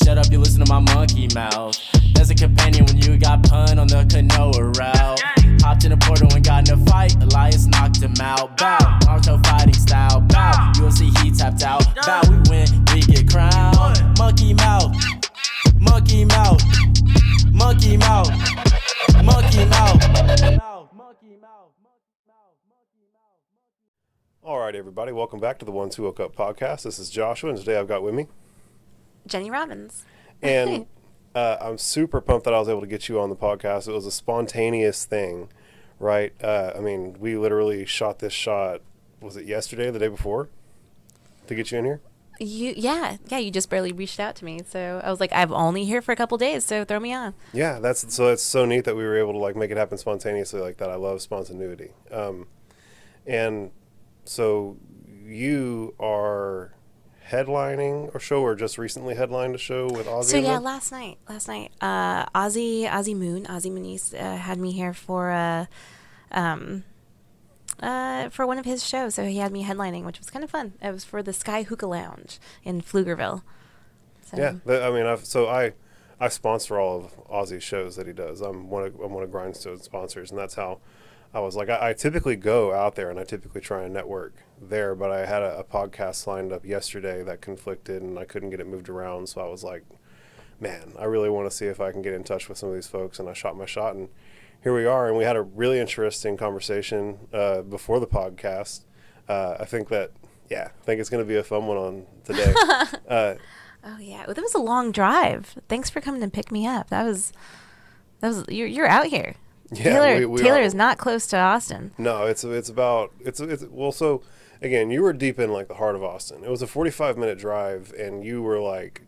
shut up, you listen to my monkey mouth. There's a companion when you got pun on the canoa route. Hopped in a portal and got in a fight, Elias knocked him out. Bow, Naruto fighting style. Bow, UFC he tapped out. Bow, we win, we get crowned. Monkey mouth, monkey mouth, monkey mouth, monkey mouth. All right, everybody, welcome back to the Ones Who Woke Up podcast. This is Joshua, and today I've got with me Jeni Robins. And I'm super pumped that I was able to get you on the podcast. It was a spontaneous thing, right? I mean, we literally shot this shot, was it yesterday, the day before, to get you in here? Yeah, you just barely reached out to me. So I was like, I'm only here for a couple days, so throw me on. Yeah, it's so neat that we were able to like make it happen spontaneously like that. I love spontaneity. And so you are headlining a show, or just recently headlined a show with Ozzy? So yeah, last night, Ozzy Muniz had me here for one of his shows. So he had me headlining, which was kind of fun. It was for the Sky Hookah Lounge in Pflugerville. So. Yeah, I sponsor all of Ozzy's shows that he does. I'm one of Grindstone's sponsors, and that's how I was like, I typically go out there and I typically try and network there, but I had a podcast lined up yesterday that conflicted and I couldn't get it moved around. So I was like, man, I really want to see if I can get in touch with some of these folks. And I shot my shot, and here we are. And we had a really interesting conversation before the podcast. I think it's going to be a fun one on today. Oh yeah, well, that was a long drive. Thanks for coming to pick me up. That was you're out here. Yeah, Taylor is not close to Austin. No, it's well, so again, you were deep in like the heart of Austin. It was a 45-minute drive, and you were like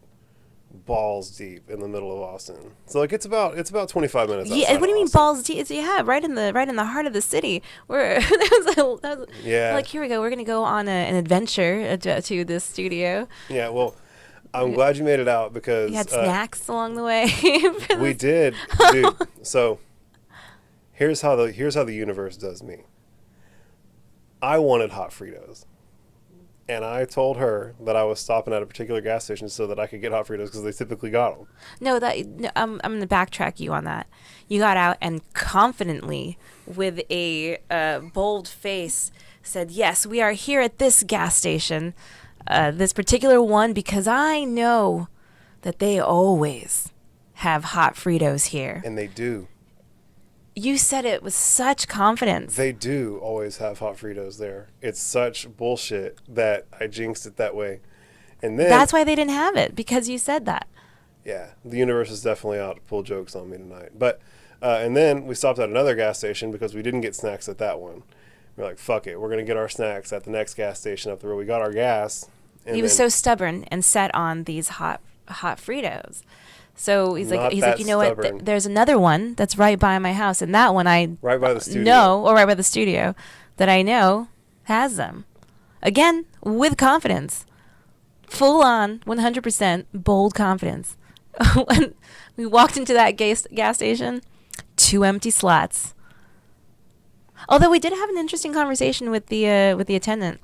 balls deep in the middle of Austin. So like it's about 25 minutes. Yeah, what do you mean balls deep? It's, yeah, right in the heart of the city. Yeah. Like, here we go. We're gonna go on an adventure to this studio. Yeah, well, I'm glad you made it out because you had snacks along the way. We did, dude. So. Here's how the universe does me. I wanted hot Fritos, and I told her that I was stopping at a particular gas station so that I could get hot Fritos because they typically got them. No, I'm going to backtrack you on that. You got out and confidently, with a bold face, said, "Yes, we are here at this gas station, this particular one, because I know that they always have hot Fritos here." And they do. You said it with such confidence. They do always have hot Fritos there. It's such bullshit that I jinxed it that way. And then that's why they didn't have it, because you said that. Yeah, the universe is definitely out to pull jokes on me tonight. But and then we stopped at another gas station because we didn't get snacks at that one. We're like, fuck it, we're gonna get our snacks at the next gas station up the road. We got our gas. He was so stubborn and set on these hot Fritos. So he's like, you know stubborn. What? There's another one that's right by my house, and that one right by the studio. Right by the studio, that I know has them. Again, with confidence, full on, 100% bold confidence. When we walked into that gas station, 2 empty slots. Although we did have an interesting conversation with the attendant.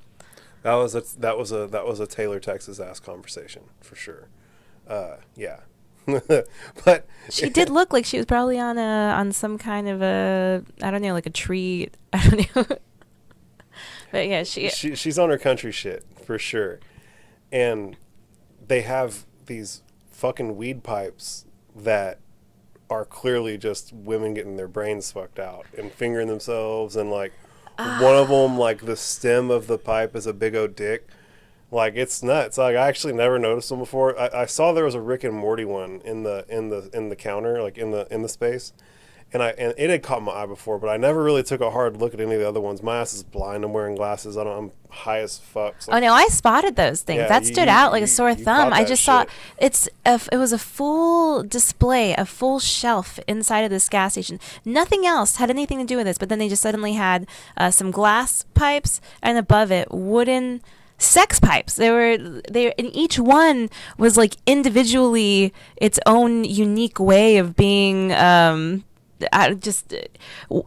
That was a Taylor, Texas ass conversation for sure. Yeah. But she did look like she was probably on some kind of I don't know, like a tree. I don't know. But yeah, she's on her country shit for sure. And they have these fucking weed pipes that are clearly just women getting their brains fucked out and fingering themselves, and like one of them, like the stem of the pipe is a big old dick. Like, it's nuts. Like, I actually never noticed them before. I saw there was a Rick and Morty one in the counter, like in the space, and it had caught my eye before, but I never really took a hard look at any of the other ones. My ass is blind. I'm wearing glasses. I'm high as fuck. So. Oh no, I spotted those things. Yeah, that stood out like a sore thumb. I just saw it was a full display, a full shelf inside of this gas station. Nothing else had anything to do with this, but then they just suddenly had some glass pipes, and above it wooden sex pipes. They were and each one was like individually its own unique way of being I just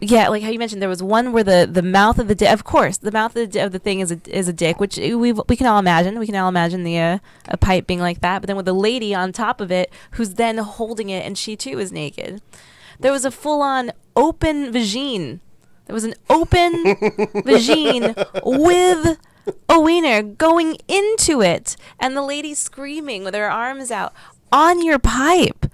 yeah, like how you mentioned, there was one where the mouth of the dick, of course, the mouth of the thing is a dick, which we can all imagine. We can all imagine the a pipe being like that. But then with the lady on top of it, who's then holding it, and she too is naked. There was a full on open vagine. There was an open vagine with a wiener going into it, and the lady screaming with her arms out on your pipe.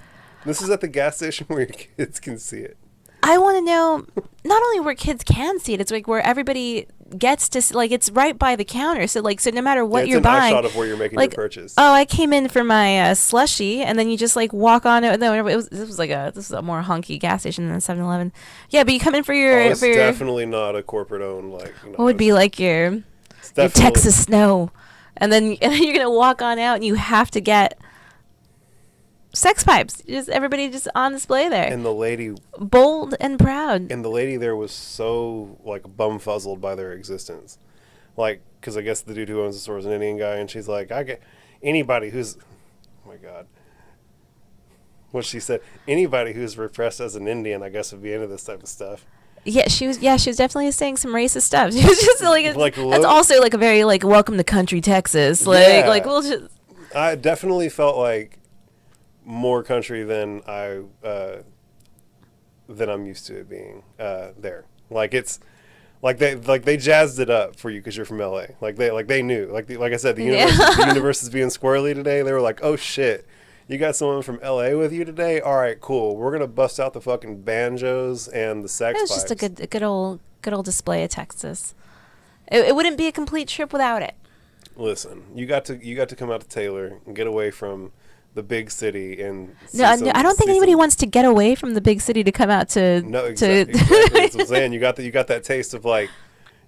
This is at the gas station where your kids can see it. I want to know, not only where kids can see it, it's like where everybody gets to see, like it's right by the counter. So like, so no matter what you're buying, it's an eye shot of where you're making like, your purchase. Oh, I came in for my slushy, and then you just like walk on it. No, this was a more hunky gas station than 7-Eleven. Yeah, but you come in for your. It's definitely not a corporate owned like. What would be like your Texas snow, and then you're gonna walk on out, and you have to get sex pipes. Just everybody just on display there. And the lady, bold and proud. And the lady there was so like bumfuzzled by their existence, like because I guess the dude who owns the store is an Indian guy, and she's like, I get anybody who's, oh my god, what she said, anybody who's repressed as an Indian, I guess would be into this type of stuff. Yeah, she was definitely saying some racist stuff. She was just like that's also like a very like welcome to country Texas. Like we'll just. I definitely felt like more country than I'm used to it being there. Like it's like they jazzed it up for you because you're from LA. Like they knew. Like I said, the universe is being squirrely today. They were like, oh shit, you got someone from LA with you today? All right, cool. We're gonna bust out the fucking banjos and the sex pipes. It's just a good old display of Texas. It wouldn't be a complete trip without it. Listen, you got to come out to Taylor and get away from the big city and no, I don't think anybody wants to get away from the big city to come out to. No, exactly. That's what I'm saying. You got that taste of like,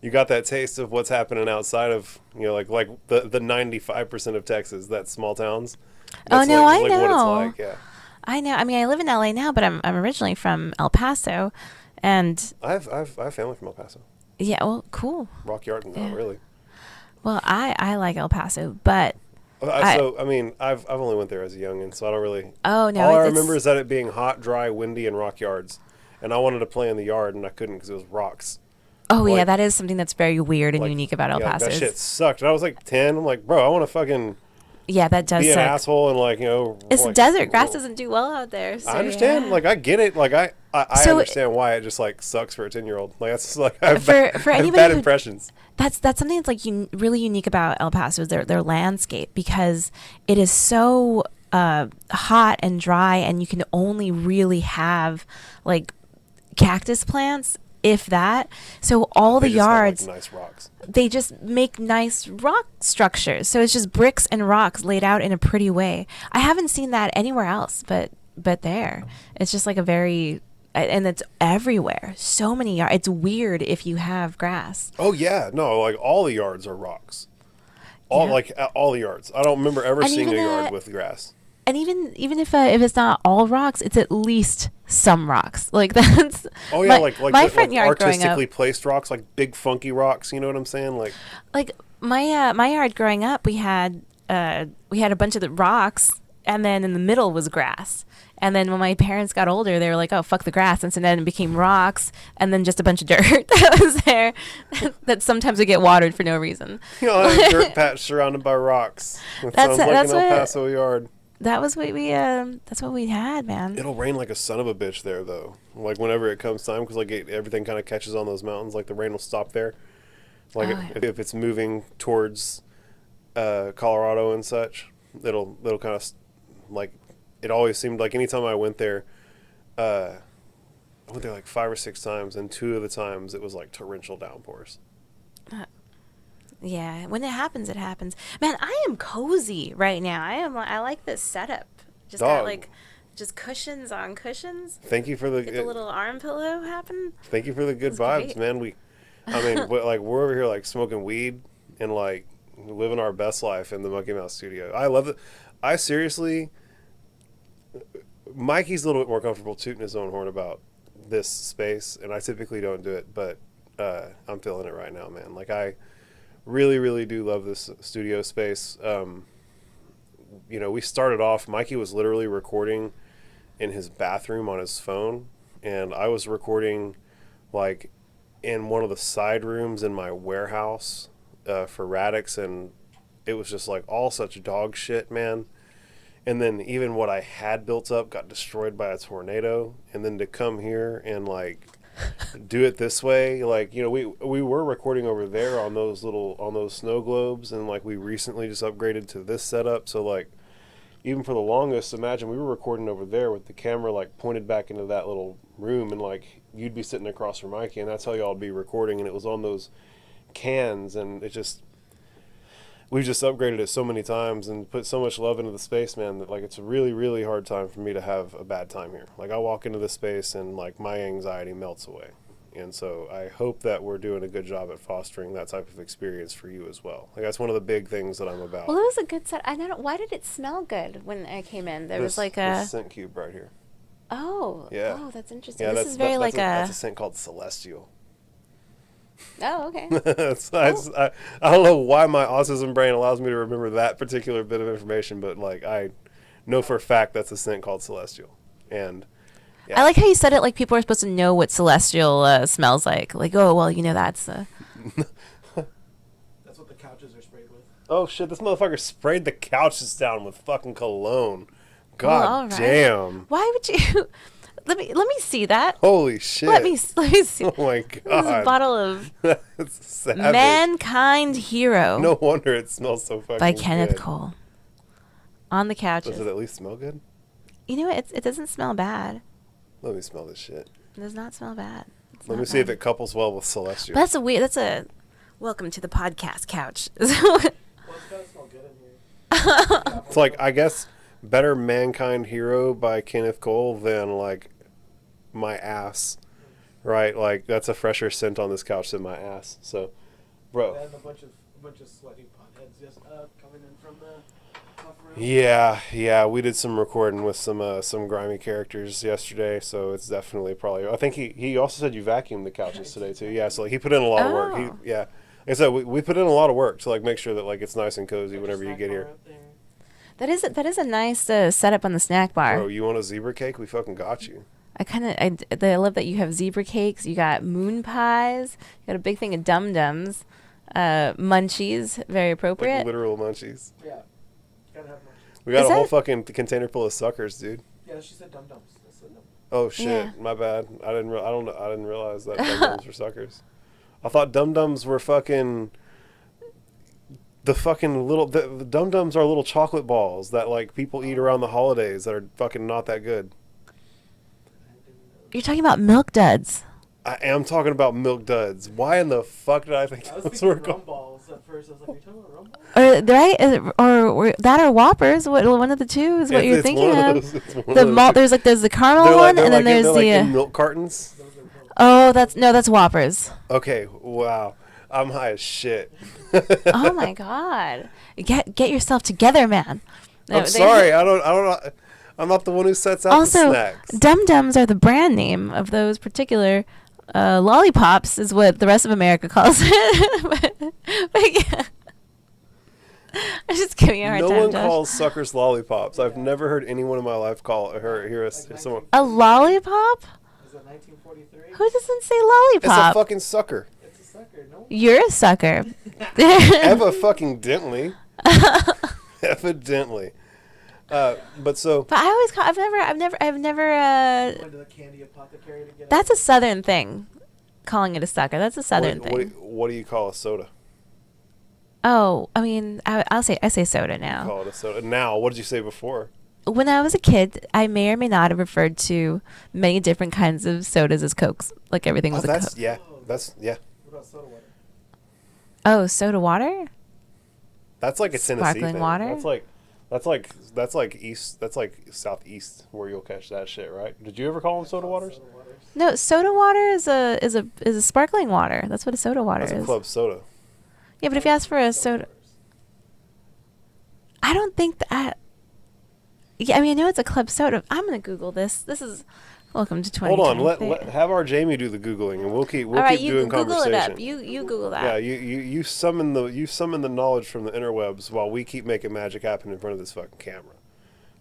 you got that taste of what's happening outside of like the 95% of Texas, that's small towns. That's I know. what it's like, yeah. I know. I mean, I live in LA now, but I'm originally from El Paso, and I have family from El Paso. Yeah. Well, cool. Rock Yard, not really. Well, I like El Paso, but. I mean, I've only went there as a youngin', so I don't really. Oh no! All I remember is that it being hot, dry, windy, and rock yards, and I wanted to play in the yard, and I couldn't because it was rocks. Oh yeah, that is something that's very weird and unique about El Paso. That shit sucked. And I was like 10. I'm like, bro, I want to fucking. Yeah, that does be suck. An asshole and It's desert. Grass doesn't do well out there. So I understand. Yeah. Like I get it. Like I understand why it just like sucks for a 10-year-old. Like that's like I have bad impressions. That's something that's like really unique about El Paso is their landscape, because it is so hot and dry, and you can only really have like cactus plants, if that. So all the yards, have, like, nice rocks. They just make nice rock structures. So it's just bricks and rocks laid out in a pretty way. I haven't seen that anywhere else, but there. It's just like a very, and it's everywhere. So many yards. It's weird if you have grass. Oh yeah, no, like all the yards are rocks. All the yards. I don't remember ever seeing a yard with grass. And even if it's not all rocks, it's at least some rocks. Like that's. Oh yeah, my front yard artistically placed rocks, like big funky rocks. You know what I'm saying? Like my yard growing up, we had a bunch of the rocks, and then in the middle was grass. And then when my parents got older, they were like, "Oh, fuck the grass," and so then it became rocks, and then just a bunch of dirt that was there that sometimes would get watered for no reason. A dirt patch surrounded by rocks. Sounds like an El Paso yard. That was what that's what we had, man. It'll rain like a son of a bitch there, though. Like whenever it comes time, because everything kind of catches on those mountains. Like the rain will stop there. Like if it's moving towards Colorado and such, it'll kind of like. It always seemed like anytime I went there, I went there like 5 or 6 times, and 2 of the times it was like torrential downpours. Yeah, when it happens, it happens. Man, I am cozy right now. I like this setup. Just got like just cushions on cushions. Thank you for the little arm pillow happen. Thank you for the good vibes, man. Like we're over here like smoking weed and like living our best life in the Monkey Mouse studio. I love it. I seriously, Mikey's a little bit more comfortable tooting his own horn about this space, and I typically don't do it, but I'm feeling it right now, man. Like I really, really do love this studio space. We started off, Mikey was literally recording in his bathroom on his phone, and I was recording like in one of the side rooms in my warehouse for Radix, and it was just like all such dog shit, man. And then even what I had built up got destroyed by a tornado, and then to come here and like do it this way, like, you know, we were recording over there on those snow globes, and like we recently just upgraded to this setup, so like even for the longest, imagine we were recording over there with the camera like pointed back into that little room, and like you'd be sitting across from Mikey, and that's how y'all would be recording, and it was on those cans, and it just, we've just upgraded it so many times and put so much love into the space, man, that like it's a really, really hard time for me to have a bad time here. Like I walk into this space and like my anxiety melts away. And so I hope that we're doing a good job at fostering that type of experience for you as well. Like that's one of the big things that I'm about. Well, it was a good set. I don't know, why did it smell good when I came in? There was like this scent cube right here. Oh. Yeah. Oh, that's interesting. Yeah, this is very that's a scent called Celestial. Oh, okay. I don't know why my autism brain allows me to remember that particular bit of information, but like I know for a fact that's a scent called Celestial. And yeah. I like how you said it like people are supposed to know what Celestial smells like. Like, oh, well, you know, that's... That's what the couches are sprayed with. Oh, shit, this motherfucker sprayed the couches down with fucking cologne. God Well, all right. damn. Why would you... Let me see that. Holy shit. Let me see. Oh, my God. This is a bottle of That's savage. Mankind Hero No wonder it smells so fucking by Kenneth good. Cole. On the couches. Does it at least smell good? You know what? It doesn't smell bad. Let me smell this shit. It does not smell bad. Let me see if it couples well with Celestial. But that's a welcome to the podcast couch. Well, it's gotta smell good in here. It's like, I guess, better Mankind Hero by Kenneth Cole than, like, my ass. Right? Like, that's a fresher scent on this couch than my ass. So, bro. And a bunch of sweaty potheads just coming in from the top room. Yeah, we did some recording with some grimy characters yesterday, so it's definitely probably. I think he also said you vacuumed the couches today too. Yeah, so like he put in a lot of work. Oh. Like I said, we put in a lot of work to like make sure that like it's nice and cozy whenever you get here. That is a nice setup on the snack bar. Bro, you want a zebra cake? We fucking got you. I love that you have zebra cakes. You got moon pies. You got a big thing of dum dums, munchies. Very appropriate. Like literal munchies. Yeah. Gotta have munchies. We got Is a whole that- fucking container full of suckers, dude. Yeah, she said dum dums. I said dum. Oh shit, Yeah. my bad. I didn't realize that dum dums were suckers. I thought dum dums were fucking. The fucking little the dum dums are little chocolate balls that like people eat around the holidays that are fucking not that good. You're talking about milk duds. I am talking about milk duds. Why in the fuck did I think I was those thinking were rum called? balls at first. I was like, are you talking about rum balls? Or that or Whoppers. One of the two is what you're thinking one of. those- it's one of those. There's the caramel They're one, they're and then there's they're like in the. milk cartons. Those are milk. Oh, that's Whoppers. Okay, wow. I'm high as shit. Oh my God! Get yourself together, man. No, I'm sorry. I don't know. I'm not the one who sets out Also, the snacks. Dum Dums are the brand name of those particular lollipops, is what the rest of America calls it. but yeah. I'm just giving you a hard No time, one Josh. calls suckers lollipops. I've never heard anyone in my life hear someone. A lollipop? Is it 1943? Who doesn't say It's a lollipop? fucking sucker. It's a sucker. No. You're a sucker. Eva fucking dently. Evidently. But so. But I always call. I've never. Went to the candy apothecary to get That's a Southern thing. Calling it a sucker. That's a Southern thing. What do you call a soda? Oh, I mean, I say soda now. Call it a soda. Now, what did you say before? When I was a kid, I may or may not have referred to many different kinds of sodas as Cokes. Like everything was a Coke. Yeah. That's yeah. What about soda water? Oh, soda water? That's like a Tennessee Sparkling thing. water? That's like east. That's like southeast where you'll catch that shit, right? Did you ever call them soda waters? Soda waters. No, soda water is a sparkling water. That's what a soda water That's a is. club soda. Yeah, but if you ask for a soda, I don't think that. Yeah, I mean, I know it's a club soda. I'm gonna Google this. This is welcome to 2020. Hold on, let have our Jamie do the googling, and we'll keep All right, keep you doing Google conversation. it up. You Google that. Yeah, you summon the knowledge from the interwebs while we keep making magic happen in front of this fucking camera,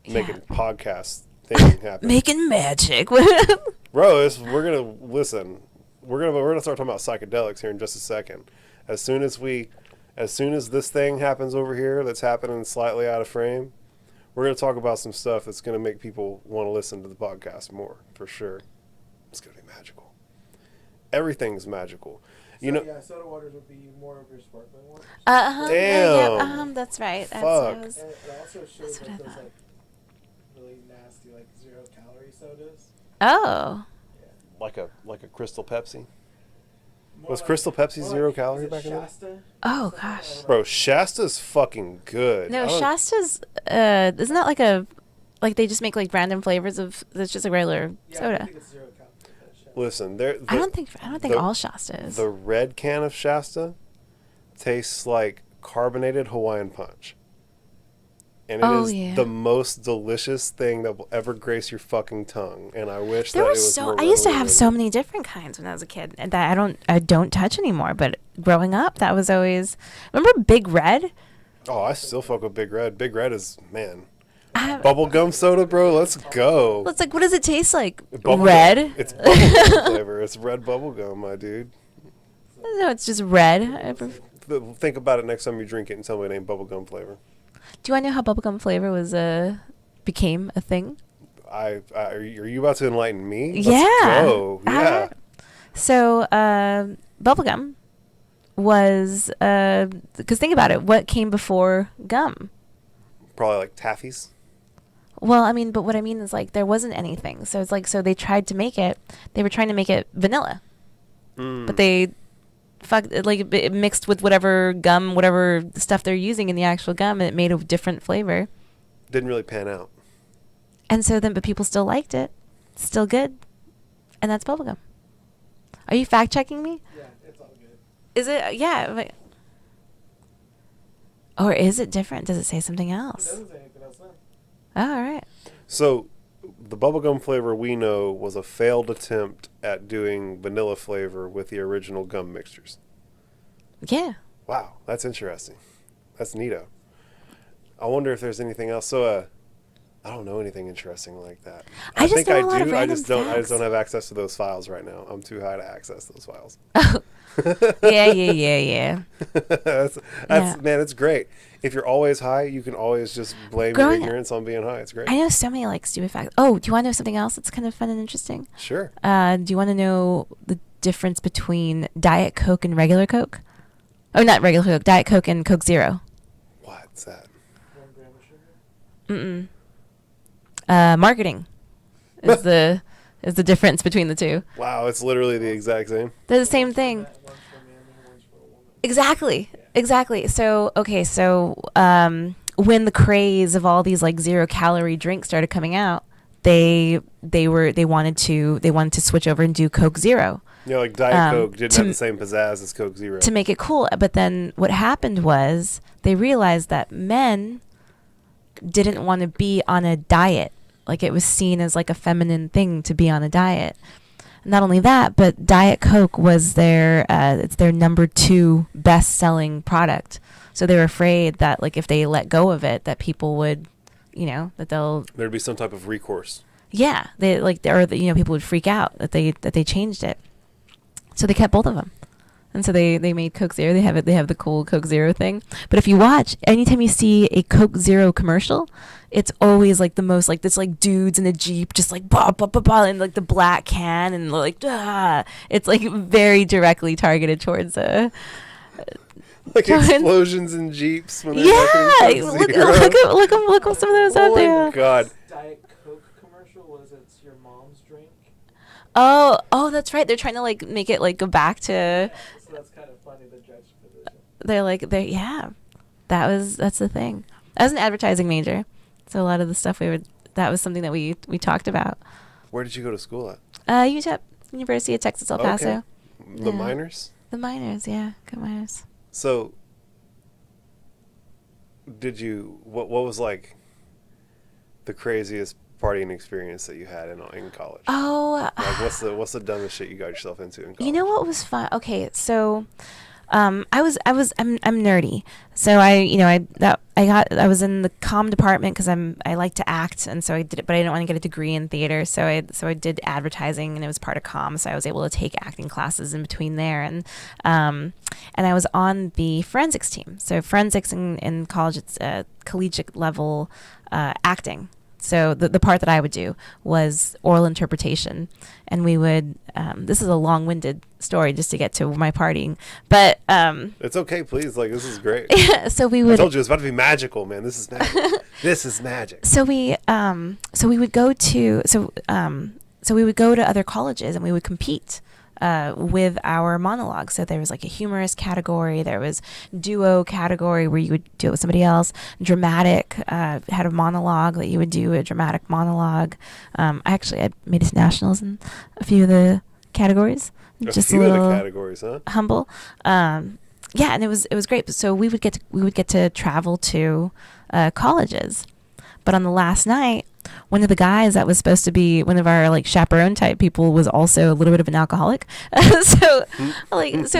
Yeah. making podcast thing happen. Making magic. Bro, we're gonna listen. We're gonna start talking about psychedelics here in just a second. As soon as this thing happens over here that's happening slightly out of frame, we're gonna talk about some stuff that's gonna make people want to listen to the podcast more, for sure. It's gonna be magical. Everything's magical. So, You know, yeah, soda waters would be more of your sparkling waters. Damn. That's right. That's Fuck. And it also shows That's what I like those thought. like really nasty like 0-calorie sodas. Oh. like a Crystal Pepsi. More Was like- Crystal Pepsi more 0 like, calorie is it back in the day? Shasta? Oh, Something gosh. like Bro, that. Shasta's fucking good. No, I don't- Shasta's, isn't that like they just make like random flavors of, that's just a regular Yeah, I soda. think it's 0 calorie. Shasta. Listen, I don't think all Shasta is. the red can of Shasta tastes like carbonated Hawaiian punch. And it Oh, is yeah. the most delicious thing that will ever grace your fucking tongue. And I wish There that were it was more I used to readily have so available. many different kinds when I was a kid and that I don't touch anymore, but growing up that was always, remember Big Red? Oh, I still fuck with Big Red. Big Red is, man. I, Bubblegum soda, bro. Let's go. it's like, what does it taste like? Bubblegum. Red? It's bubblegum flavor. It's red bubblegum, my dude. No, it's just red. Think about it next time you drink it and tell me it ain't bubblegum flavor. Do you want to know how bubblegum flavor was became a thing? Are you about to enlighten me? Let's Yeah. go. Yeah. So bubblegum was because think about it, what came before gum? Probably like taffies. Well, I mean, but what I mean is like there wasn't anything. So it's like, so they tried to make it. They were trying to make it vanilla, but they it mixed with whatever gum, whatever stuff they're using in the actual gum, and it made a different flavor. Didn't really pan out. And so then, but people still liked it, still good, and that's bubblegum. Are you fact checking me? Yeah, it's all good. Is it? Yeah. Or is it different? Does it say something It else? doesn't say anything else. No. Oh, all right. So the bubblegum flavor we know was a failed attempt at doing vanilla flavor with the original gum mixtures. Yeah. Wow, that's interesting. That's neato. I wonder if there's anything else. So I don't know anything interesting like that. I just think know I a lot of do. I random just don't facts. have access to those files right now. I'm too high to access those files. Yeah. that's Yeah. Man, it's great. If you're always high, you can always just blame Growing- your ignorance on being high. It's great. I know so many like stupid facts. Oh, do you want to know something else that's kind of fun and interesting? Sure. Do you want to know the difference between Diet Coke and regular Coke? Oh, not regular Coke. Diet Coke and Coke Zero. What's that? 1 gram of sugar. Marketing is the difference between the two. Wow, it's literally the exact same. They're the same thing. One's for man and one's for a woman. Exactly. So okay, when the craze of all these like 0-calorie drinks started coming out, they wanted to switch over and do Coke Zero You know, like Diet Coke didn't to- have the same pizzazz as Coke Zero. to make it cool. But then what happened was they realized that men didn't want to be on a diet. Like it was seen as like a feminine thing to be on a diet. Not only that, but Diet Coke was it's their number 2 best-selling product. So they were afraid that like if they let go of it, that people would, There'd be some type of recourse. yeah, people would freak out that they changed it. So they kept both of them. And so they made Coke Zero. They have the cool Coke Zero thing. But if you watch, anytime you see a Coke Zero commercial, it's always like the most like this like dudes in a Jeep just like bah, bah, bah, bah, and like the black can and like ah. It's like very directly targeted towards Like John- explosions in Jeeps when they're yeah. marketing Coke Zero. Look at some of those out Oh my there. God. Diet Coke commercial was it's your mom's drink. Oh, that's right. They're trying to like make it like go back to. So that's kind of funny, the juxtaposition. That's the thing. I was an advertising major, so a lot of the stuff that was something that we talked about. Where did you go to school at? UTEP, University of Texas El Paso. Okay. The Yeah. miners? The miners, yeah, good miners. So, what was like the craziest partying experience that you had in college? Oh, Like, what's the dumbest shit you got yourself into in college? you know what was fun? Okay, so I'm nerdy. So I was in the comm department because I like to act, and so I did it, but I didn't want to get a degree in theater. So I did advertising, and it was part of comm. So I was able to take acting classes in between there, and I was on the forensics team. So forensics in college, it's collegiate level acting. So the part that I would do was oral interpretation, and we would. This is a long-winded story just to get to my partying, but It's okay, please. Like, this is great. so we I would. told you it's about to be magical, man. This is magic. This is magic. So we would go to we would go to other colleges and we would compete with our monologues. So there was like a humorous category, there was duo category where you would do it with somebody else. Dramatic had a monologue that you would do a dramatic monologue. I made it to nationals in a few of the categories. Just few a of little the categories, huh? humble. Yeah, and it was great. So we would get to travel to colleges. But on the last night, one of the guys that was supposed to be one of our like chaperone type people was also a little bit of an alcoholic. So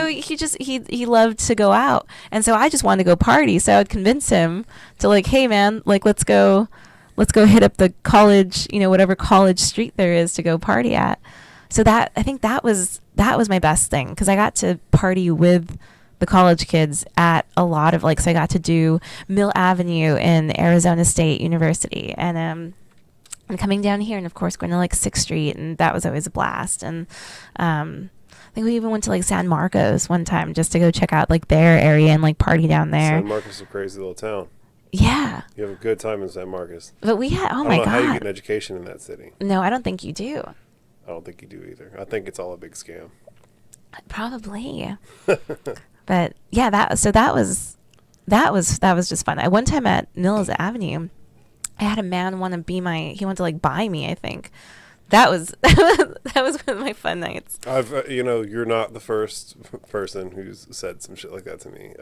he loved to go out. And so I just wanted to go party. So I would convince him to like, hey man, like let's go hit up the college, whatever college street there is to go party at. So I think that was my best thing, because I got to party with the college kids at a lot of so I got to do Mill Avenue in Arizona State University, and coming down here, and of course going to 6th Street, and that was always a blast. And I think we even went to San Marcos one time just to go check out their area and party down there. San Marcos is a crazy little town. Yeah. You have a good time in San Marcos. But we had, oh my I don't know God. how you get an education in that city. No, I don't think you do. I don't think you do either. I think it's all a big scam. Probably. But yeah, that was just fun. One time at Mills Avenue, I had a man want to be he wanted to buy me, I think. That was one of my fun nights. You're not the first person who's said some shit like that to me.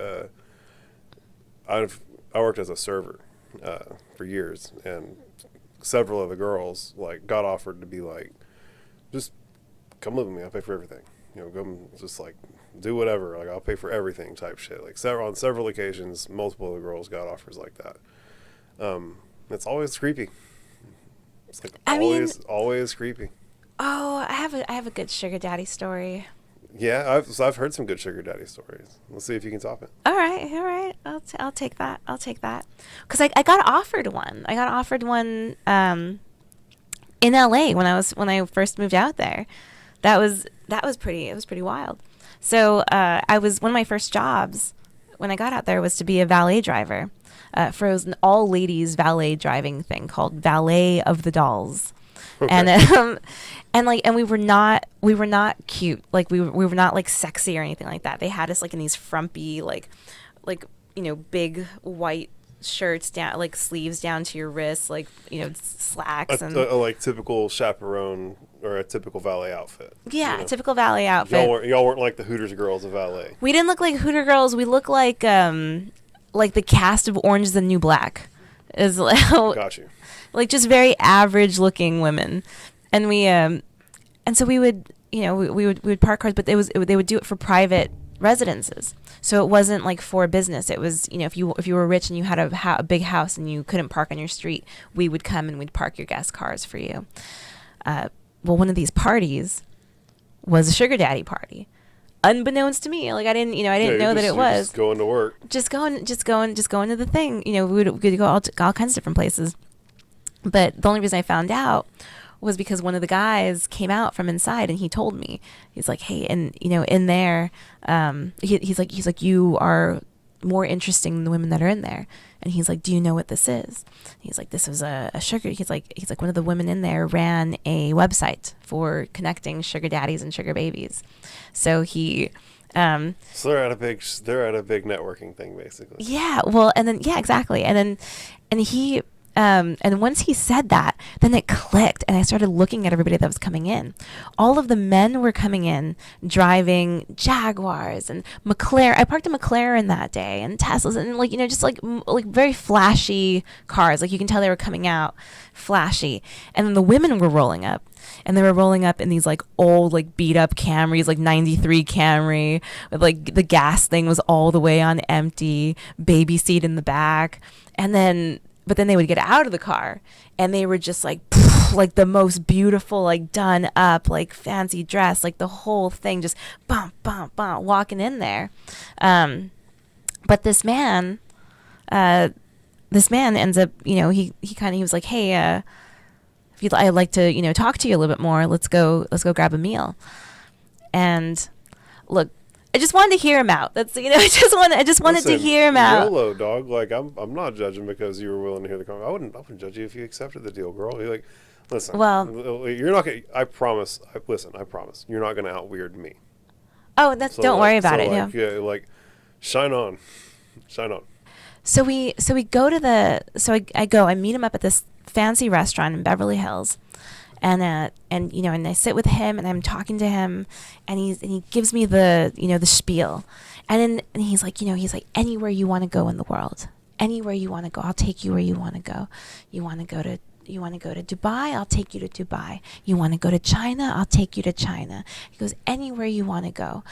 I worked as a server for years, and several of the girls got offered to be just come live with me, I'll pay for everything. Go just do whatever, I'll pay for everything type shit. On several occasions, multiple of the girls got offers like that. It's always creepy. It's always creepy. Oh, I have a good sugar daddy story. Yeah, I've heard some good sugar daddy stories. Let's see if you can top it. All right. I'll take that. Because I got offered one. I got offered one in LA when I first moved out there. That was pretty wild. So one of my first jobs when I got out there was to be a valet driver for an all ladies valet driving thing called Valet of the Dolls. Okay. And we were not cute. We were not sexy or anything like that. They had us in these frumpy big white shirts down, sleeves down to your wrists, slacks, and typical chaperone or a typical valet outfit. Yeah, typical valet outfit. Y'all weren't like the Hooters girls of valet. We didn't look like Hooter girls. We looked like the cast of Orange is the New Black. Got you. Just very average looking women, and so we would we would park cars, but they would do it for private residences. So it wasn't for business. It was, if you were rich and you had a big house and you couldn't park on your street, we would come and we'd park your guest cars for you. Well, one of these parties was a sugar daddy party, unbeknownst to me. I didn't know that it was. Just going to work. Just going to the thing. We'd go all kinds of different places. But the only reason I found out was because one of the guys came out from inside and he told me. He's like, hey, and in there, he's like, you are more interesting than the women that are in there. And he's like, do you know what this is? He's like, this was a sugar. He's like one of the women in there ran a website for connecting sugar daddies and sugar babies. So he. So they're at a big networking thing, basically. Yeah. Well, and then exactly, and he And once he said that, then it clicked, and I started looking at everybody that was coming in. All of the men were coming in driving Jaguars and McLaren. I parked a McLaren that day, and Teslas, and like, you know, just like very flashy cars. Like, you can tell they were coming out flashy. And then the women were rolling up, and they were rolling up in these like old, like beat up Camrys, like 93 Camry with like the gas thing was all the way on empty, baby seat in the back. And then but then they would get out of the car, and they were just like like the most beautiful, like done up, like fancy dress, like the whole thing, just bump bump bump walking in there. But this man ends up, you know, he was like, hey, I'd like to, you know, talk to you a little bit more. Let's go grab a meal. And look, I just wanted to hear him out. That's, you know, I just wanted to hear him out. YOLO, dog. Like, I'm not judging because you were willing to hear the convo. I wouldn't judge you if you accepted the deal, girl. You're like, listen. Well, you're not gonna. I promise. I promise. You're not gonna out weird me. Oh, that's So don't worry about it. Like, Yeah. yeah, like, shine on. So we go to I meet him up at this fancy restaurant in Beverly Hills, and you know, and I sit with him, and I'm talking to him, and he gives me the, you know, the spiel, and he's like, you know, anywhere you want to go in the world, anywhere you want to go, I'll take you where you want to go. You want to go to Dubai, I'll take you to Dubai. You want to go to China, I'll take you to China. He goes, anywhere you want to go.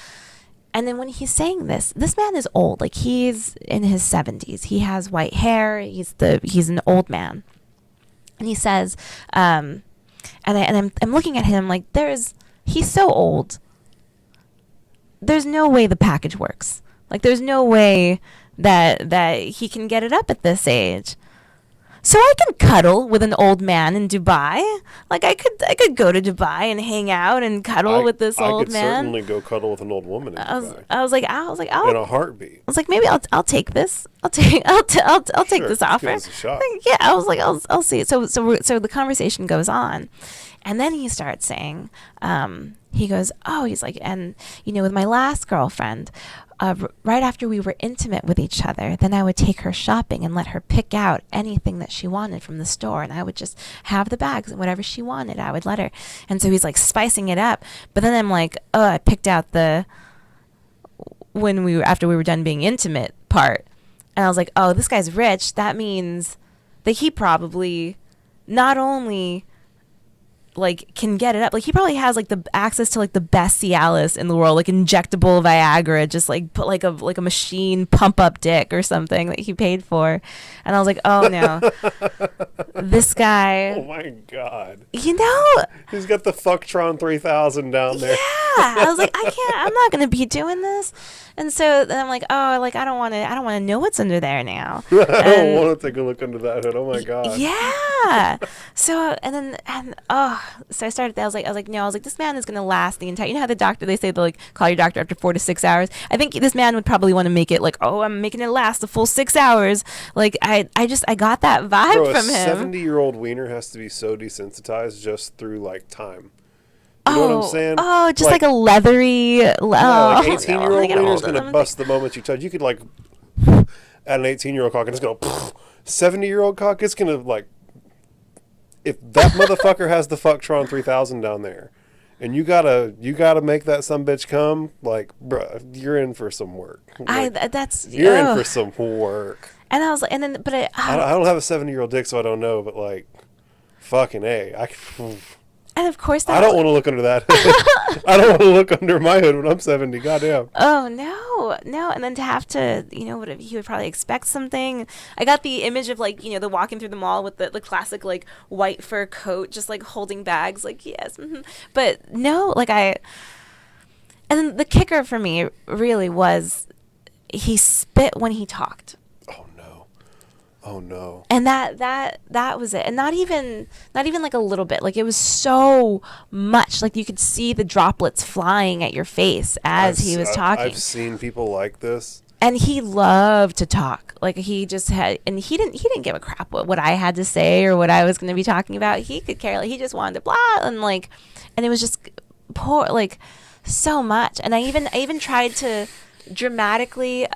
And then when he's saying this man is old. Like, he's in his 70s. He has white hair. He's an old man. And he says, and I'm looking at him like, he's so old. There's no way the package works. Like, there's no way that he can get it up at this age. So I can cuddle with an old man in Dubai. Like, I could go to Dubai and hang out and cuddle with this old man. I could certainly go cuddle with an old woman in Dubai. I was like, in a heartbeat. I was like, maybe I'll take this. I'll take this offer. Give us a shot. Yeah, I was like, I'll see. So the conversation goes on, and then he starts saying, he goes, oh, he's like, and you know, with my last girlfriend, right after we were intimate with each other, then I would take her shopping and let her pick out anything that she wanted from the store, and I would just have the bags and whatever she wanted, I would let her. And so he's like spicing it up, but then I'm like, oh, I picked out after we were done being intimate part, and I was like, oh, this guy's rich. That means that he probably not only like can get it up, like he probably has like the access to like the best Cialis in the world, like injectable Viagra, just like put like a machine pump up dick or something that he paid for. And I was like, oh no, this guy, oh my god, you know, he's got the Fucktron 3000 down there. Yeah, I was like, I'm not gonna be doing this. And so then I'm like, oh, like I don't want to know what's under there now. I don't want to take a look under that hood. Oh my god. Yeah. So so I started. I was like, this man is gonna last the entire. You know how the doctor, they say, they'll like call your doctor after 4 to 6 hours. I think this man would probably want to make it like, oh, I'm making it last the full 6 hours. Like I got that vibe from him. A 70-year-old wiener has to be so desensitized just through like time. You know what I'm saying? Oh, just like a leathery. Like 18-year-old wiener's gonna bust the moment you touch. You could like at an 18-year-old cock and it's gonna 70-year-old cock. It's gonna like, if that motherfucker has the Fucktron 3000 down there, and you gotta make that sumbitch come, like, bruh, you're in for some work. Like, you're in for some work. And I was like, and then, but I don't have a 70-year-old dick, so I don't know, but like, fucking A. And of course, I don't want to look under that hood. I don't want to look under my hood when I'm 70. Goddamn. Oh, no. And then to have to, you know, he would probably expect something. I got the image of, like, you know, the walking through the mall with the classic, like, white fur coat, just, like, holding bags. Like, yes. Mm-hmm. But no, like, and then the kicker for me really was he spit when he talked. Oh no. And that was it. And not even like a little bit. Like, it was so much. Like, you could see the droplets flying at your face as he was talking. I've seen people like this. And he loved to talk. Like, he just had, and he didn't give a crap what I had to say or what I was going to be talking about. He could care. Like, he just wanted to blah, and like, and it was just poor, like, so much. And I even tried to dramatically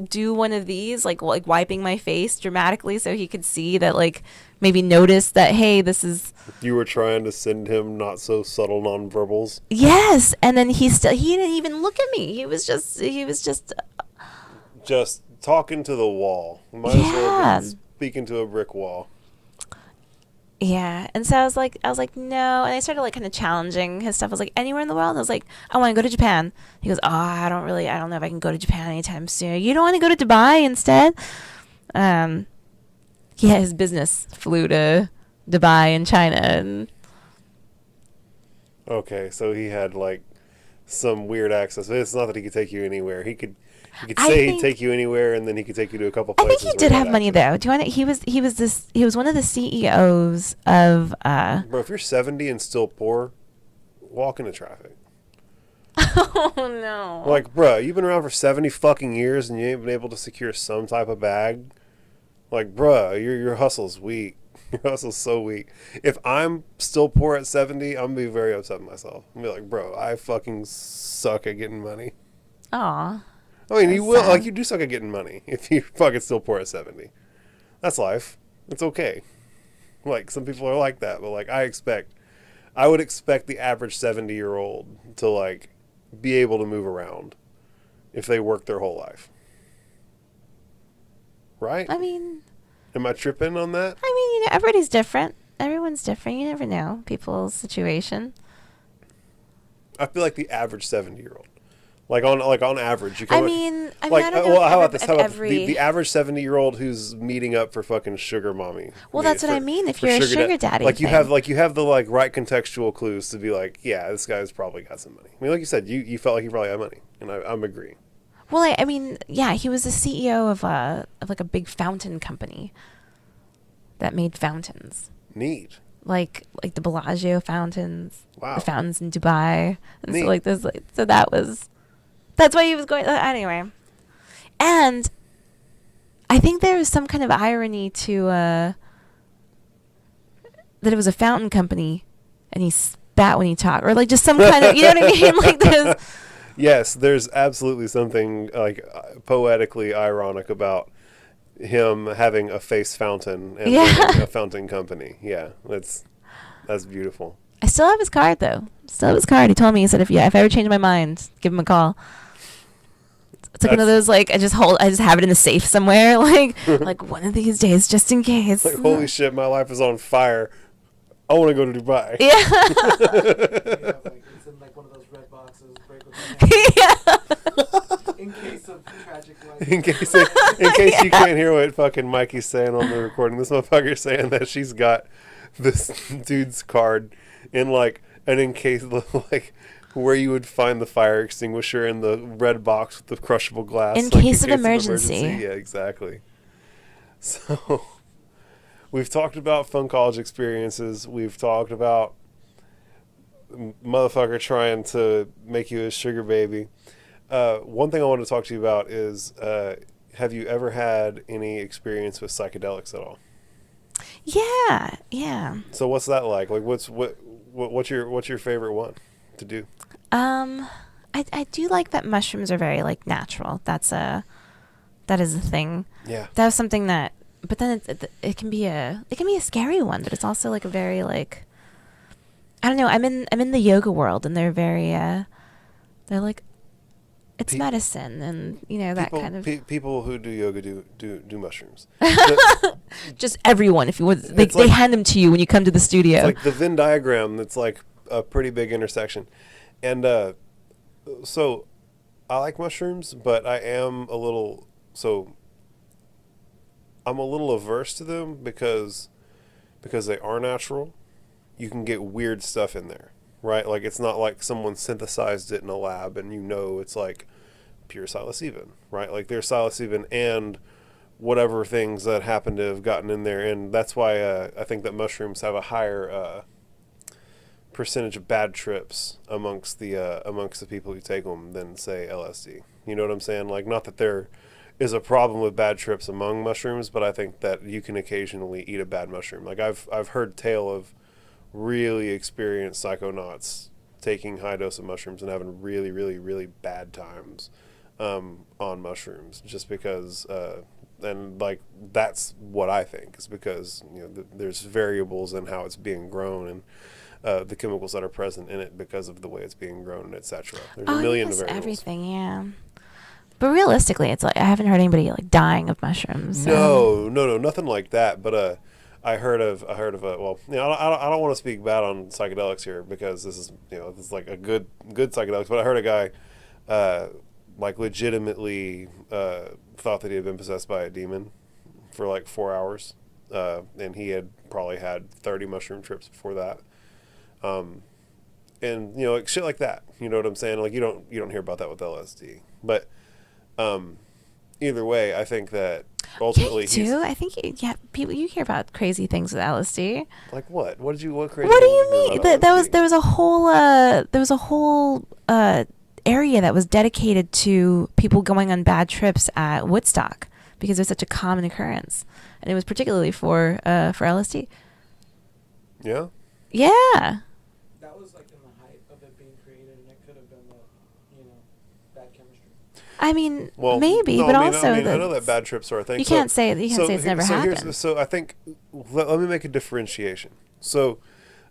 do one of these, like wiping my face dramatically so he could see that, like, maybe notice that, hey, this is. You were trying to send him not so subtle nonverbals. Yes, and then he didn't even look at me. He was just Just talking to the wall. Might as well have been speaking to a brick wall. Yeah, and so I was like, no, and I started like kind of challenging his stuff. I was like, anywhere in the world? And I was like, I want to go to Japan. He goes, I don't know if I can go to Japan anytime soon. You don't want to go to Dubai instead? Yeah, his business flew to Dubai and China, and Okay, so he had like some weird access. It's not that he could take you anywhere. He could I say he'd think- take you anywhere, and then he could take you to a couple I places. think he where did he have had money access. though. Do you want to? He was one of the CEOs of. Bro, if you're 70 and still poor, walk into traffic. Oh no! Like, bro, you've been around for 70 fucking years and you ain't been able to secure some type of bag. Like, bro, your hustle's weak. Your hustle's so weak. If I'm still poor at 70, I'm gonna be very upset with myself. I'm gonna be like, bro, I fucking suck at getting money. Aw. I mean, you That's will, sad. like, you do suck at getting money if you're fucking still poor at 70. That's life. It's okay. Like, some people are like that, but, like, I would expect the average 70-year-old to, like, be able to move around if they work their whole life. Right? I mean, Am I tripping on that? everybody's different. Everyone's different. You never know people's situation. I feel like the average 70-year-old. Like on average, you can. I mean, like, I don't know. well, how if about this? How about the average 70-year-old who's meeting up for fucking sugar mommy? Well, that's what I mean. If for you're a sugar daddy, like you thing. have the like right contextual clues to be like, yeah, this guy's probably got some money. I mean, like you said, you felt like he probably had money, and I'm agreeing. Well, I mean, yeah, he was the CEO of like a big fountain company that made fountains, Neat. like the Bellagio fountains, Wow. the fountains in Dubai, and Neat. so like this, like, so that's why he was going anyway. And I think there was some kind of irony to that it was a fountain company, and he spat when he talked, or like just some kind of, you know what I mean? Like there's. Yes, there's absolutely something like poetically ironic about him having a face fountain and running a fountain company. Yeah, that's beautiful. I still have his card though. Still have his card. He told me, he said if I ever change my mind, give him a call. It's like one of those, like, I just have it in the safe somewhere, like one of these days, just in case. Like, holy shit, my life is on fire. I want to go to Dubai. Yeah. Yeah, like, it's in like one of those red boxes. Break with my hand. Yeah. In case of tragic life. In case you can't hear what fucking Mikey's saying on the recording, this motherfucker's saying that she's got this dude's card in like an in case like where you would find the fire extinguisher in the red box with the crushable glass. In like, case of emergency. Yeah, exactly. So we've talked about fun college experiences. We've talked about motherfucker trying to make you his sugar baby. One thing I want to talk to you about is have you ever had any experience with psychedelics at all? Yeah. So what's that like? Like what's your favorite one to do? I do like that mushrooms are very like natural. That is a thing. Yeah. That was something that, but then it can be a scary one, but it's also like a very like, I don't know. I'm in the yoga world, and they're very they're like, it's medicine, and you know that kind of people who do yoga do mushrooms. just everyone. If you would, they It's like- hand them to you when you come to the studio. It's like the Venn diagram. That's like a pretty big intersection, and so I like mushrooms, but I'm a little averse to them because they are natural. You can get weird stuff in there, right? Like it's not like someone synthesized it in a lab and it's like pure psilocybin, right? Like there's psilocybin and whatever things that happen to have gotten in there, and that's why I think that mushrooms have a higher percentage of bad trips amongst the people who take them than say LSD. You know what I'm saying? Like, not that there is a problem with bad trips among mushrooms, but I think that you can occasionally eat a bad mushroom. Like I've heard tale of really experienced psychonauts taking high dose of mushrooms and having really, really, really bad times on mushrooms, just because, and like that's what I think is because there's variables in how it's being grown and the chemicals that are present in it because of the way it's being grown and etc. There's a million of variables. Everything, yeah. But realistically, it's like I haven't heard anybody like dying of mushrooms. No, nothing like that. But I heard of well, I don't want to speak bad on psychedelics here because this is like a good psychedelics. But I heard a guy like legitimately thought that he had been possessed by a demon for like 4 hours, and he had probably had 30 mushroom trips before that. And like shit like that. You know what I'm saying? Like you don't hear about that with LSD, but. Either way, I think that ultimately I think people you hear about crazy things with LSD. Like what? What crazy? What do you mean? There was a whole area that was dedicated to people going on bad trips at Woodstock because it was such a common occurrence, and it was particularly for LSD. Yeah. Yeah. That was like in the height of it being created, and it could have been bad chemistry. I mean, well, maybe, no, but I also know that bad trips are a thing. You can't say it's never happened. So I think let me make a differentiation. So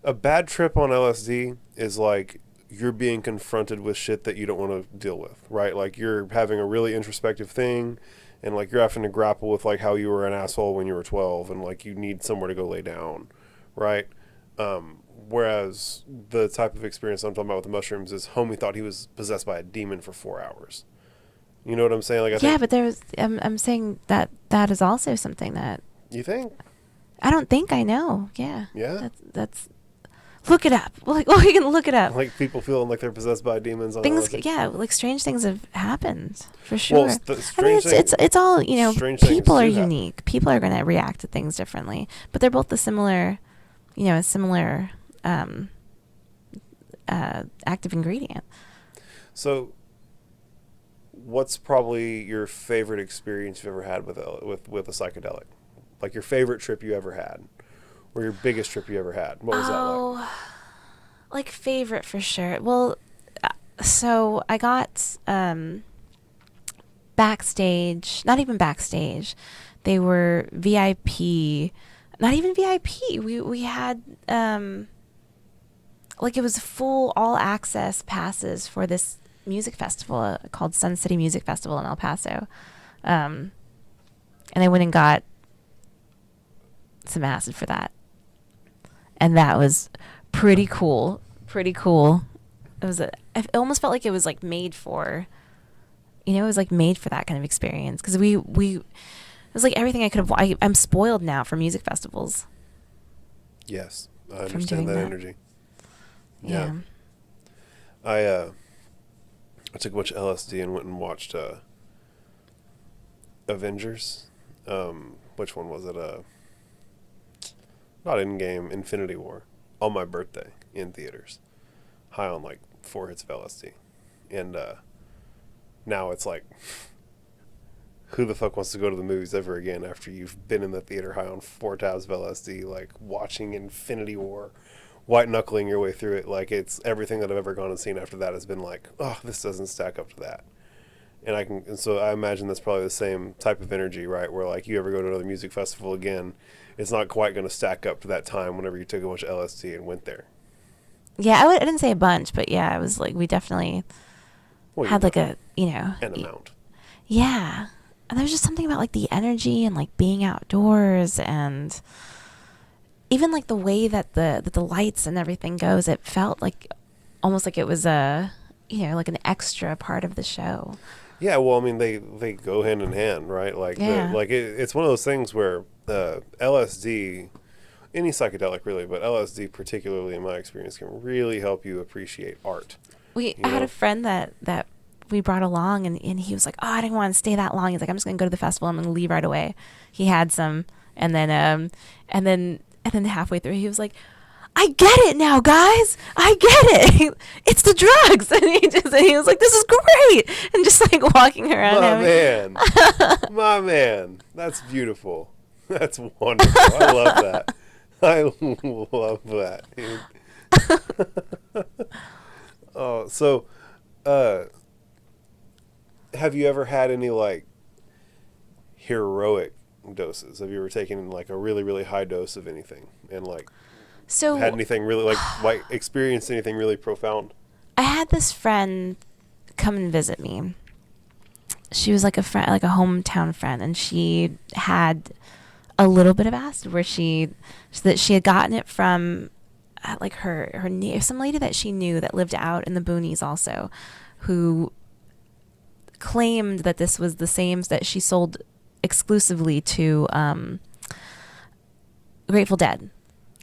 a bad trip on LSD is like you're being confronted with shit that you don't want to deal with, right? Like you're having a really introspective thing, and like you're having to grapple with like how you were an asshole when you were 12, and like you need somewhere to go lay down, right? Whereas the type of experience I'm talking about with the mushrooms is homie thought he was possessed by a demon for 4 hours. You know what I'm saying? Like but I'm saying that is also something that you think. I don't think I know. Yeah. Yeah. That's look it up. Like, well, you can look it up. Like people feeling like they're possessed by demons. On Things, LSD. yeah, like strange things have happened for sure. Well, it's all people are unique. Happen. People are going to react to things differently, but they're both a similar active ingredient. So, what's probably your favorite experience you've ever had with a psychedelic? Like your favorite trip you ever had, or your biggest trip you ever had? What was that like? Like favorite for sure. Well, so I got backstage. Not even backstage. They were VIP. Not even VIP. We had like it was full all access passes for this music festival called Sun City Music Festival in El Paso, and I went and got some acid for that, and that was pretty cool. It almost felt like it was like made for, it was like made for that kind of experience because it was like everything I could have. I'm spoiled now for music festivals. Yes, I understand that energy. Yeah. I took a bunch of LSD and went and watched Avengers. Which one was it? Not Endgame, Infinity War. On my birthday in theaters. High on like 4 hits of LSD. And now it's like, who the fuck wants to go to the movies ever again after you've been in the theater high on 4 tabs of LSD, like watching Infinity War, white knuckling your way through it? Like it's everything that I've ever gone and seen after that has been like, oh, this doesn't stack up to that. And so I imagine that's probably the same type of energy, right? Where like you ever go to another music festival again, it's not quite going to stack up to that time whenever you took a bunch of LSD and went there. Yeah, I didn't say a bunch, but yeah, it was like we definitely had like an amount. Yeah, and there was just something about like the energy and like being outdoors and even like the way that the lights and everything goes. It felt like almost like it was like an extra part of the show. Yeah, well, I mean, they go hand in hand, right? Like, it's one of those things where LSD, any psychedelic really, but LSD particularly in my experience can really help you appreciate art. I had a friend that we brought along, and he was like, oh, I didn't want to stay that long. He's like, I'm just going to go to the festival. I'm going to leave right away. He had some, and then halfway through, he was like, I get it now, guys. I get it. It's the drugs. And he was like, this is great. And just like walking around. My man. That's beautiful. That's wonderful. I love that. I love that. Have you ever had any like heroic doses? Have you ever taken like a really, really high dose of anything and like So had anything really like experienced anything really profound? I had this friend come and visit me. She was like a friend, like a hometown friend, and she had a little bit of acid where she had gotten it from like her some lady that she knew that lived out in the boonies also, who claimed that this was the same that she sold exclusively to Grateful Dead.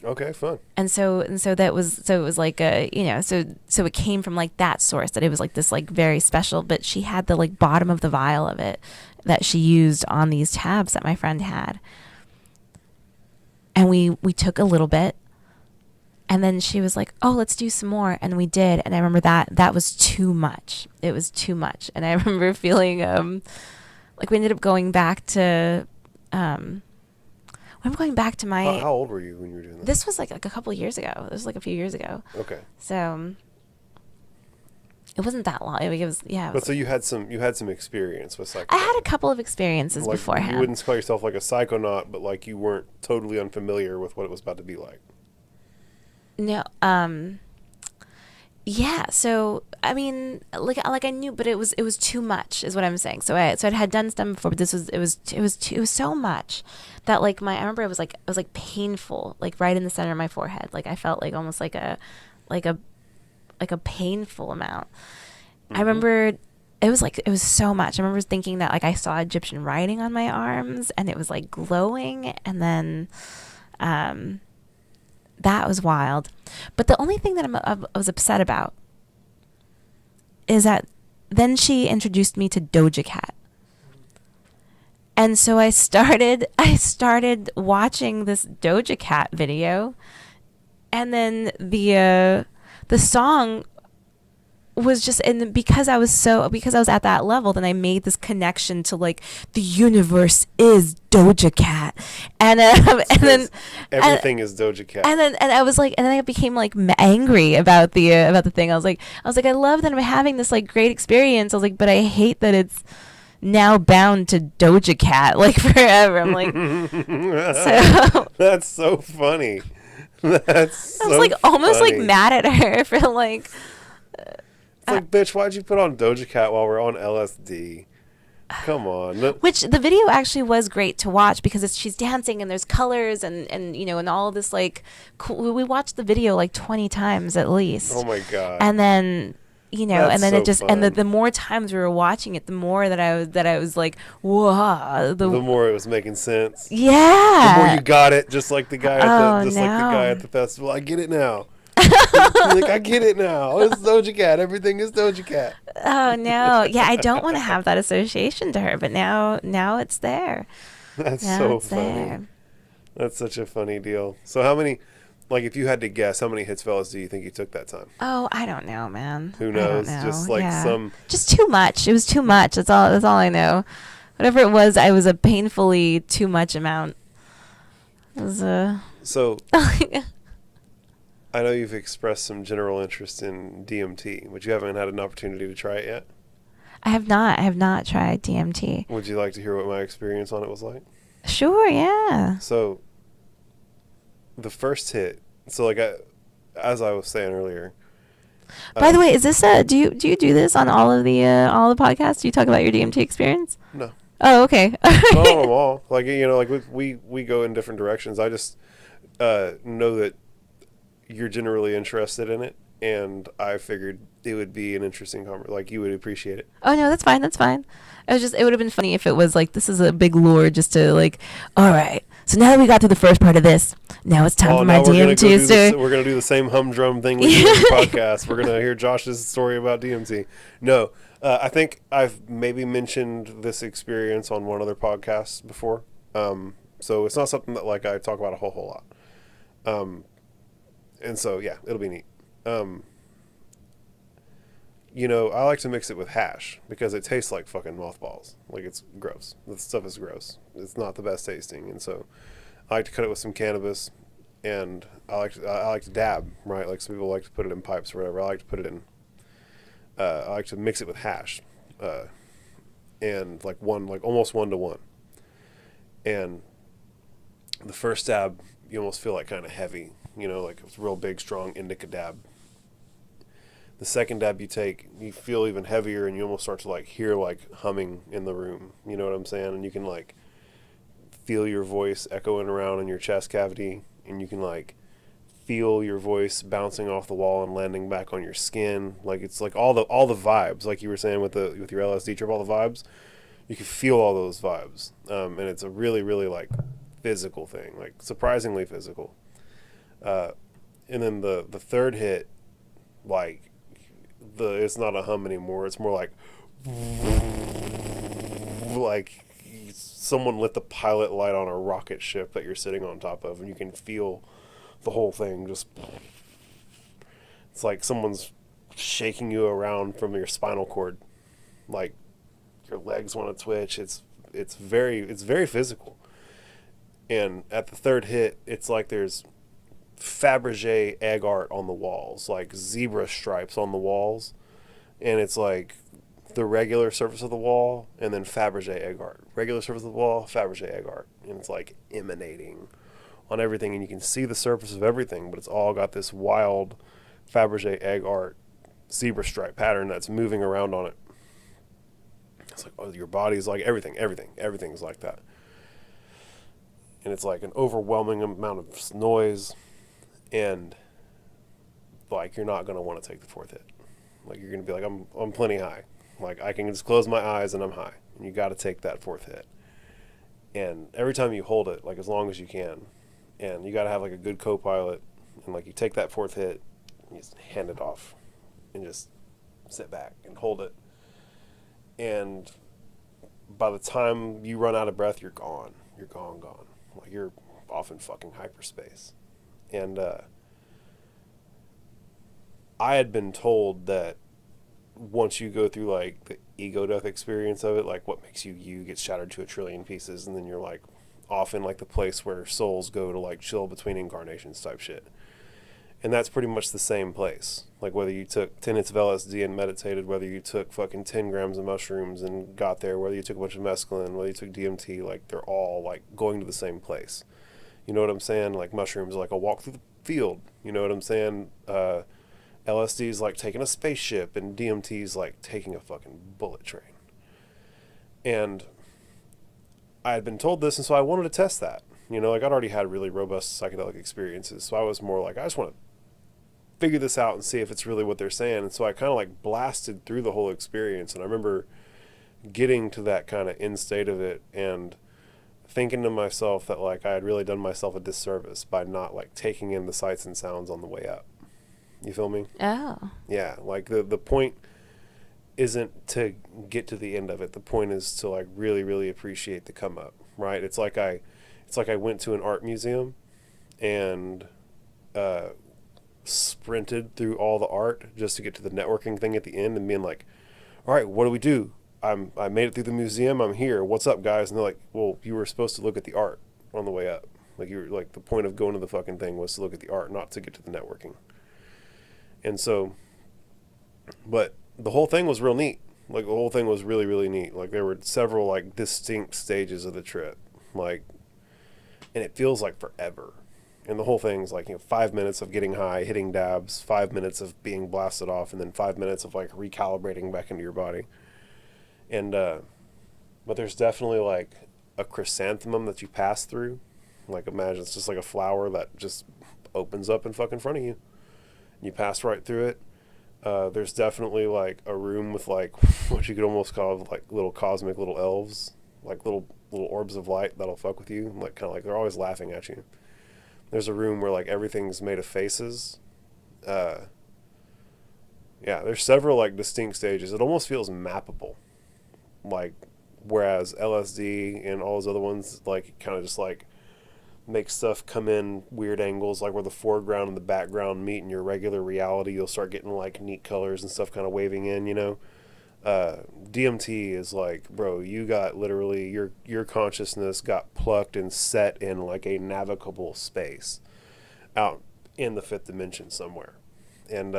Okay, fun. And so it was like a, you know, so it came from like that source, that it was like this like very special, but she had the like bottom of the vial of it that she used on these tabs that my friend had. And we took a little bit, and then she was like, "Oh, let's do some more." And we did. And I remember that was too much. It was too much. And I remember feeling like we ended up going back to I'm going back to my... How old were you when you were doing that? This was like a couple of years ago. This was like a few years ago. Okay. So it wasn't that long. It was, yeah. It was But so you had some experience with psychedelics. I had a couple of experiences like, beforehand. You wouldn't call yourself like a psychonaut, but like you weren't totally unfamiliar with what it was about to be like. No, yeah. So I mean, like I knew, but it was too much, is what I'm saying. So I had done stuff before, but this was it was so much that like I remember it was like painful, like right in the center of my forehead. Like I felt like almost like a painful amount. Mm-hmm. I remember it was so much. I remember thinking that like I saw Egyptian writing on my arms, and it was like glowing, and then that was wild. But the only thing that I was upset about is that then she introduced me to Doja Cat. And so I started watching this Doja Cat video, and then the song was just, and because I was at that level, then I made this connection to like the universe is Doja Cat, and then everything is Doja Cat, and I was like, and then I became like angry about the thing. I was like I love that I'm having this like great experience. I was like, but I hate that it's now bound to Doja Cat like forever. I'm like, so that's so funny. That's I was like almost like mad at her for like. It's like, bitch, why'd you put on Doja Cat while we're on LSD? Come on. Which the video actually was great to watch because she's dancing and there's colors and you know, and all this like cool. We watched the video like 20 times at least. Oh my God. And then, you know, That's and then so it just, fun. and the more times we were watching it, the more that I was like, whoa. The more it was making sense. Yeah. The more you got it, just like the guy like the guy at the festival. I get it now. Like, I get it now. It's Doja Cat. Everything is Doja Cat. Oh no. Yeah, I don't want to have that association to her, but now it's there. That's now so it's funny. there. That's such a funny deal. So how many, like if you had to guess, how many hits of LSD do you think you took that time? Oh, I don't know, man. Who knows? I don't know. Just like some. Just too much. It was too much. That's all I know. Whatever it was, I was a painfully too much amount. It was So. I know you've expressed some general interest in DMT, but you haven't had an opportunity to try it yet? I have not tried DMT. Would you like to hear what my experience on it was like? Sure, yeah. So, the first hit, so like as I was saying earlier. By the way, is this do you do this on all the podcasts? Do you talk about your DMT experience? No. Oh, okay. Not on them all. Like, you know, like we go in different directions. I just know that you're generally interested in it, and I figured it would be an interesting conversation. Like, you would appreciate it. Oh no, that's fine. It would have been funny if it was like, this is a big lure just to like, all right, so now that we got through the first part of this, now it's time for my DMT story. We're going to do the same humdrum thing we do on the podcast. We're going to hear Josh's story about DMT. No, I think I've maybe mentioned this experience on one other podcast before. So it's not something that like I talk about a whole lot. And so, yeah, it'll be neat. You know, I like to mix it with hash because it tastes like fucking mothballs. Like, it's gross. This stuff is gross. It's not the best tasting. And so I like to cut it with some cannabis, and I like to dab, right? Like, some people like to put it in pipes or whatever. I like to put it in, I like to mix it with hash. and like almost 1-to-1. And the first dab, you almost feel like kind of heavy, like it's real big, strong indica dab. The second dab you take, you feel even heavier, and you almost start to like hear like humming in the room. You know what I'm saying? And you can like feel your voice echoing around in your chest cavity, and you can like feel your voice bouncing off the wall and landing back on your skin. Like it's like all the vibes, like you were saying with your LSD trip, all the vibes. You can feel all those vibes, and it's a really, really like physical thing, like surprisingly physical. And then the third hit, like it's not a hum anymore. It's more like someone lit the pilot light on a rocket ship that you're sitting on top of, and you can feel the whole thing just. It's like someone's shaking you around from your spinal cord, like your legs want to twitch. It's very physical. And at the third hit, it's like there's Fabergé egg art on the walls, like zebra stripes on the walls, and it's like the regular surface of the wall, and then Fabergé egg art. Regular surface of the wall, Fabergé egg art, and it's like emanating on everything, and you can see the surface of everything, but it's all got this wild Fabergé egg art zebra stripe pattern that's moving around on it. It's like, oh, your body's like everything's like that. And it's like an overwhelming amount of noise, and like you're not going to want to take the fourth hit. Like you're going to be like, I'm plenty high. Like I can just close my eyes and I'm high. And you got to take that fourth hit. And every time you hold it, like as long as you can, and you got to have like a good co-pilot, and like you take that fourth hit, and you just hand it off, and just sit back and hold it. And by the time you run out of breath, you're gone. You're gone. Like you're off in fucking hyperspace. And I had been told that once you go through like the ego death experience of it, like what makes you gets shattered to a trillion pieces, and then you're like off in like the place where souls go to like chill between incarnations type shit. And that's pretty much the same place. Like whether you took 10 hits of LSD and meditated, whether you took fucking 10 grams of mushrooms and got there, whether you took a bunch of mescaline, whether you took DMT, like they're all like going to the same place. You know what I'm saying? Like mushrooms are like a walk through the field. You know what I'm saying? LSD is like taking a spaceship, and DMT is like taking a fucking bullet train. And I had been told this, and so I wanted to test that. Like I'd already had really robust psychedelic experiences, so I was more like, I just want to figure this out and see if it's really what they're saying. And so I kind of like blasted through the whole experience, and I remember getting to that kind of end state of it and thinking to myself that like I had really done myself a disservice by not like taking in the sights and sounds on the way up. You feel me? Oh. Yeah, like the point isn't to get to the end of it. The point is to like really, really appreciate the come up, right? It's like I went to an art museum and sprinted through all the art just to get to the networking thing at the end, and being like, all right, what do we do? I made it through the museum. I'm here. What's up, guys? And they're like, well, you were supposed to look at the art on the way up. Like you were like, the point of going to the fucking thing was to look at the art, not to get to the networking. And so, but the whole thing was real neat. Like the whole thing was really, really neat. Like there were several like distinct stages of the trip. Like, and it feels like forever. And the whole thing's like, 5 minutes of getting high, hitting dabs, 5 minutes of being blasted off, and then 5 minutes of like recalibrating back into your body. And, but there's definitely like a chrysanthemum that you pass through. Like imagine it's just like a flower that just opens up in fucking front of you. You pass right through it. There's definitely like a room with like what you could almost call like little cosmic little elves, like little orbs of light that'll fuck with you. Like kind of like they're always laughing at you. There's a room where like everything's made of faces. Yeah, there's several like distinct stages. It almost feels mappable. Like whereas LSD and all those other ones like kind of just like make stuff come in weird angles, like where the foreground and the background meet in your regular reality. You'll start getting like neat colors and stuff kind of waving in, DMT is like, bro, you got literally your consciousness got plucked and set in like a navigable space out in the fifth dimension somewhere. And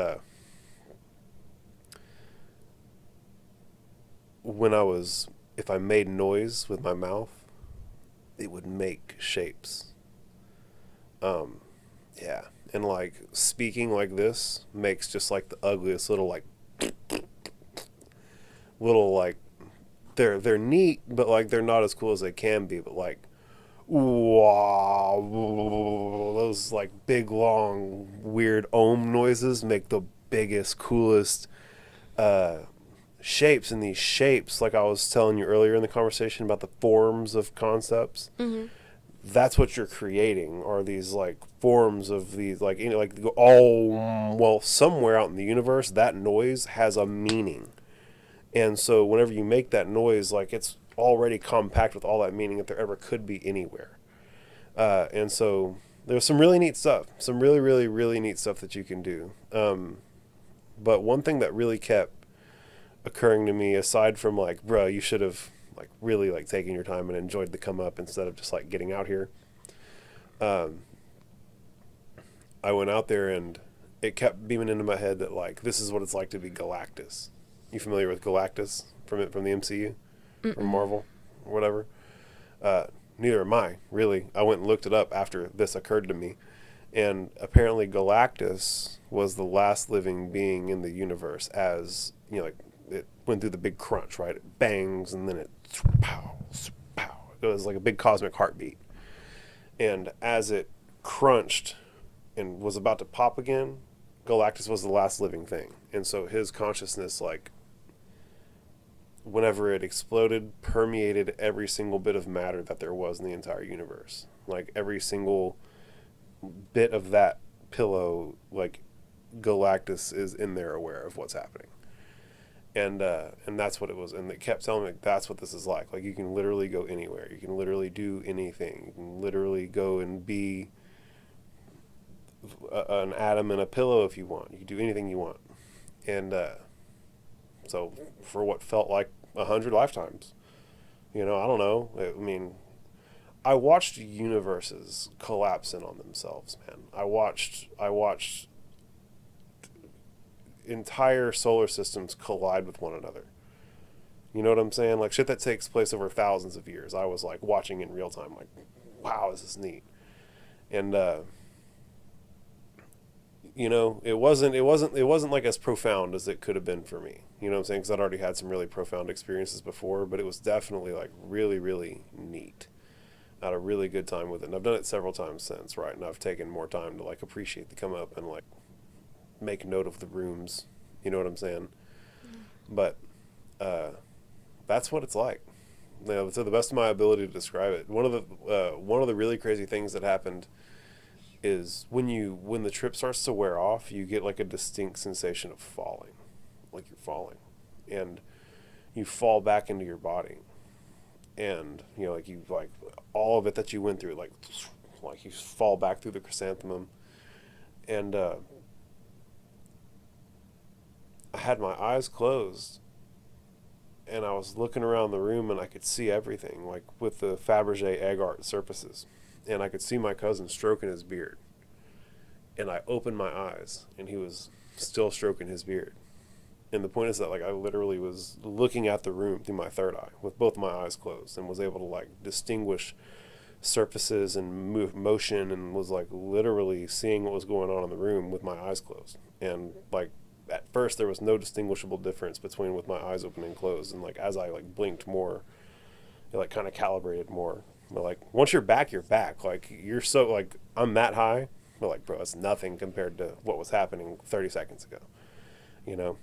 when I was if I made noise with my mouth, it would make shapes. Yeah. And like speaking like this makes just like the ugliest little like they're neat, but like they're not as cool as they can be, but like wow, those like big long weird ohm noises make the biggest, coolest shapes. And these shapes, like I was telling you earlier in the conversation about the forms of concepts, that's what you're creating, are these like forms of these like, you know, like all, well, somewhere out in the universe that noise has a meaning. And so whenever you make that noise, like it's already compact with all that meaning if there ever could be anywhere. And so there's some really neat stuff, some really, really, really neat stuff that you can do. But one thing that really kept occurring to me, aside from like, bro, you should have like really like taken your time and enjoyed the come up instead of just like getting out here. I went out there and it kept beaming into my head that like, this is what it's like to be Galactus. You familiar with Galactus from the MCU? From Marvel or whatever? Neither am I, really. I went and looked it up after this occurred to me. And apparently Galactus was the last living being in the universe, as, you know, like it went through the big crunch, right? It bangs and then it pow, pow. It was like a big cosmic heartbeat. And as it crunched and was about to pop again, Galactus was the last living thing. And so his consciousness, like, whenever it exploded, permeated every single bit of matter that there was in the entire universe. Like every single bit of that pillow, like Galactus is in there aware of what's happening. And that's what it was. And they kept telling me, that's what this is like. Like you can literally go anywhere. You can literally do anything. You can literally go and be an atom in a pillow if you want. You can do anything you want. And so for what felt like 100 lifetimes, you know, I don't know. I mean, I watched universes collapse in on themselves, man. I watched entire solar systems collide with one another. You know what I'm saying? Like shit that takes place over thousands of years. I was like watching in real time, like, wow, this is neat. And you know, it wasn't like as profound as it could have been for me. You know what I'm saying? Because I'd already had some really profound experiences before, but it was definitely like really, really neat. I had a really good time with it, and I've done it several times since, right? And I've taken more time to like appreciate the come up and like make note of the rooms. You know what I'm saying? But that's what it's like. You know, to the best of my ability to describe it. One of the really crazy things that happened is when the trip starts to wear off, you get like a distinct sensation of falling, like you're falling, and you fall back into your body, and you know, like you, like all of it that you went through, like you fall back through the chrysanthemum. And I had my eyes closed and I was looking around the room and I could see everything, like with the Fabergé egg art surfaces. And I could see my cousin stroking his beard. And I opened my eyes, and he was still stroking his beard. And the point is that, like, I literally was looking at the room through my third eye with both my eyes closed, and was able to, like, distinguish surfaces and motion, and was, like, literally seeing what was going on in the room with my eyes closed. And, like, at first there was no distinguishable difference between with my eyes open and closed. And, like, as I, like, blinked more, it, like, kind of calibrated more. But like once you're back, like you're so like I'm that high, but like bro, it's nothing compared to what was happening 30 seconds ago, you know.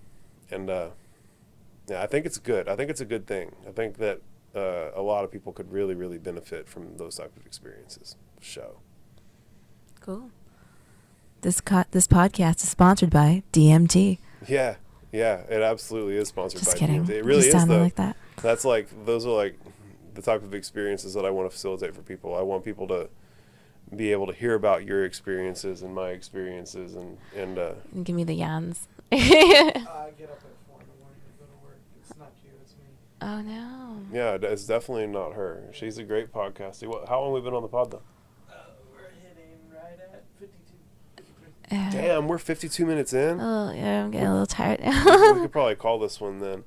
And yeah, I think it's good. I think it's a good thing. I think that a lot of people could really, really benefit from those type of experiences. Cool. This podcast is sponsored by DMT. Yeah, it absolutely is sponsored Just by kidding. DMT. It really Just is though. like that. That's like those are like the type of experiences that I want to facilitate for people. I want people to be able to hear about your experiences and my experiences and give me the yans. I get up at 4 in the morning to go to work. It's not you, it's me. Oh no. yeah, it's definitely not her. She's a great podcaster. How long have we been on the pod though? We're hitting right at 52. Damn, we're 52 minutes in. Oh yeah, I'm getting a little tired. We could probably call this one then.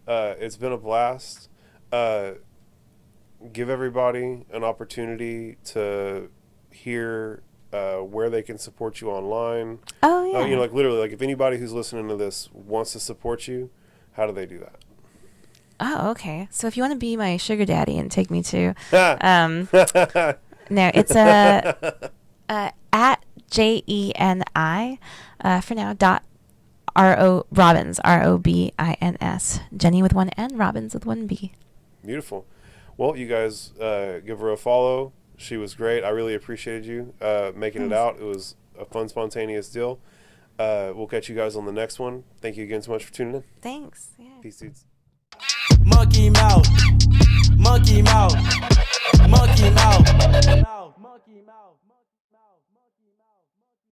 It's been a blast. give everybody an opportunity to hear where they can support you online. Oh yeah. You know, like literally, like if anybody who's listening to this wants to support you, how do they do that? Oh, okay. So if you want to be my sugar daddy and take me to, no, it's at JENI for now Robins ROBINS, Jenny with one N, Robins with one B. Beautiful. Well, you guys give her a follow. She was great. I really appreciated you making it out. It was a fun, spontaneous deal. We'll catch you guys on the next one. Thank you again so much for tuning in. Thanks. Yeah. Peace, dudes. Monkey mouth, monkey mouth, monkey mouth, monkey mouth.